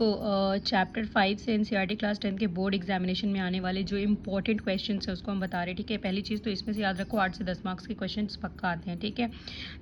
Chapter 5 से NCERT class 10 के board examination में आने वाले जो इंपॉर्टेंट क्वेश्चंस है उसको हम बता रहे हैं। ठीक है, पहली चीज़ तो इसमें से याद रखो 8 से 10 मार्क्स के क्वेश्चंस पक्का आते हैं। ठीक है,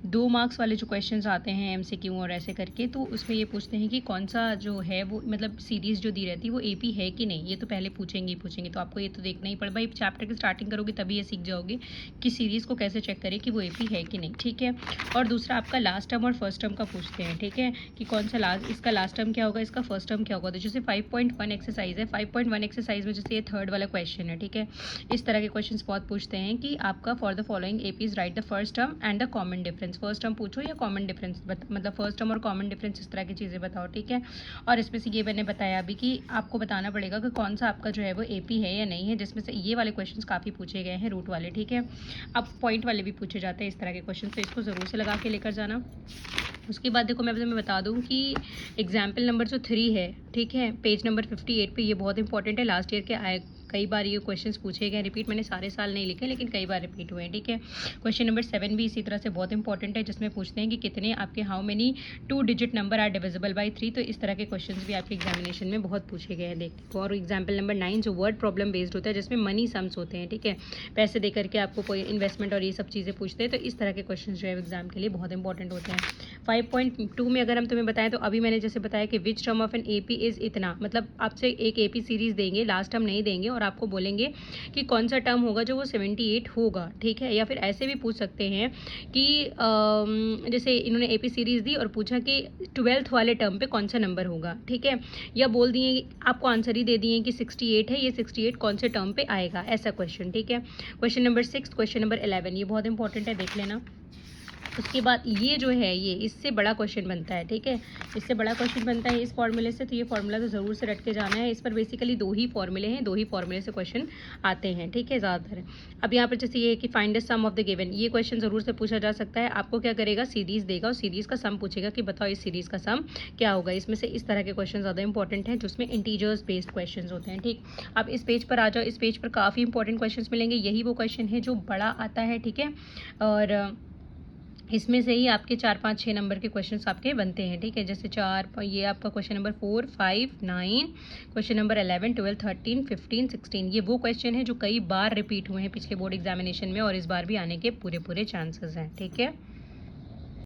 2 मार्क्स वाले जो क्वेश्चंस आते हैं एमसीक्यू और ऐसे करके, तो उसमें ये पूछते हैं कि कौन सा जो है वो मतलब सीरीज़ जो दी रहती है वो एपी है कि नहीं। ये तो पहले पूछेंगे ही पूछेंगे, तो आपको ये तो देखना ही पड़ भाई, चैप्टर की स्टार्टिंग करोगे तभी ये सीख जाओगे कि सीरीज़ को कैसे चेक करें कि वो एपी है कि नहीं। ठीक है, और दूसरा आपका लास्ट टर्म और फर्स्ट टर्म का पूछते हैं। ठीक है, कि कौन सा इसका लास्ट टर्म क्या होगा, इसका फर्स्ट टर्म क्या होगा। तो जैसे 5.1 एक्सरसाइज है, 5.1 एक्सरसाइज में जैसे ये थर्ड वाला क्वेश्चन है। ठीक है, इस तरह के क्वेश्चंस बहुत पूछते हैं कि आपका for the following APs right the first term and the common difference. First term पूछो या कॉमन डिफरेंस, मतलब फर्स्ट टर्म और कॉमन डिफरेंस, इस तरह की चीज़ें बताओ। ठीक है, और इसमें से ये मैंने बताया अभी कि आपको बताना पड़ेगा कि कौन सा आपका जो है वो एपी है या नहीं है, जिसमें से ये वाले क्वेश्चंस काफ़ी पूछे गए हैं, रूट वाले। ठीक है, अब पॉइंट वाले भी पूछे जाते हैं इस तरह के क्वेश्चन, तो इसको ज़रूर से लगा के लेकर जाना। उसके बाद देखो मैं तुम्हें बता दूं कि एग्जाम्पल नंबर जो 3 है, ठीक है, पेज नंबर 58 पे, ये बहुत इंपॉर्टेंट है, लास्ट ईयर के आए कई बार ये क्वेश्चंस पूछे गए रिपीट, मैंने सारे साल नहीं लिखे लेकिन कई बार रिपीट हुए हैं। ठीक है, क्वेश्चन नंबर 7 भी इसी तरह से बहुत इंपॉर्टेंट है, जिसमें पूछते हैं कि कितने आपके how many 2 digit number are divisible by 3। तो इस तरह के क्वेश्चंस भी आपके एग्जामिनेशन में बहुत पूछे गए हैं, देखने को। और एग्जाम्पल नंबर 9 जो वर्ड प्रॉब्लम बेस्ड होता है, जिसमें मनी सम्स होते हैं। ठीक है, पैसे दे करके आपको कोई इन्वेस्टमेंट और ये सब चीज़ें पूछते हैं, तो इस तरह के क्वेश्चन जो है एग्जाम के लिए बहुत इंपॉर्टेंट होते हैं। 5.2 में अगर हम तुम्हें बताएं, तो अभी मैंने जैसे बताया कि which term of an AP is इतना, मतलब आपसे एक एपी सीरीज देंगे, लास्ट टर्म नहीं देंगे, और आपको बोलेंगे कि कौन सा टर्म होगा जो वो 78 होगा। ठीक है, या फिर ऐसे भी पूछ सकते हैं कि जैसे इन्होंने एपी सीरीज दी और पूछा कि 12th वाले टर्म पे कौन सा नंबर होगा। ठीक है, या बोल दिए, आपको आंसर ही दे दिए कि 68 है, ये 68 कौन से टर्म पे आएगा, ऐसा क्वेश्चन। ठीक है, क्वेश्चन नंबर 6, क्वेश्चन नंबर 11, ये बहुत इंपॉर्टेंट है, देख लेना। उसके बाद ये जो है ये इससे बड़ा क्वेश्चन बनता है। ठीक है, इससे बड़ा क्वेश्चन बनता है इस फॉर्मूले से, तो ये फॉर्मूला तो ज़रूर से रट के जाना है। इस पर बेसिकली 2 ही फॉर्मूले हैं, 2 ही फॉर्मूले से क्वेश्चन आते हैं। ठीक है, ज़्यादातर। अब यहाँ पर जैसे ये कि find the sum of the given, ये क्वेश्चन ज़रूर से पूछा जा सकता है। आपको क्या करेगा, सीरीज़ देगा और सीरीज़ का सम पूछेगा कि बताओ इस सीरीज़ का सम क्या होगा। इसमें से इस तरह के क्वेश्चन ज़्यादा इंपॉर्टेंट हैं, जिसमें इंटीजर्स बेस्ड क्वेश्चन होते हैं। ठीक, अब इस पेज पर आ जाओ, इस पेज पर काफ़ी इंपॉर्टेंट क्वेश्चन मिलेंगे, यही वो क्वेश्चन है जो बड़ा आता है। ठीक है, और इसमें से ही आपके 4, 5, 6 नंबर के क्वेश्चंस आपके बनते हैं। ठीक है, जैसे ये आपका क्वेश्चन नंबर 4, 5, 9, क्वेश्चन नंबर 11, 12, 13, 15, 16, ये वो क्वेश्चन है जो कई बार रिपीट हुए हैं पिछले बोर्ड एग्जामिनेशन में, और इस बार भी आने के पूरे चांसेस हैं। ठीक है।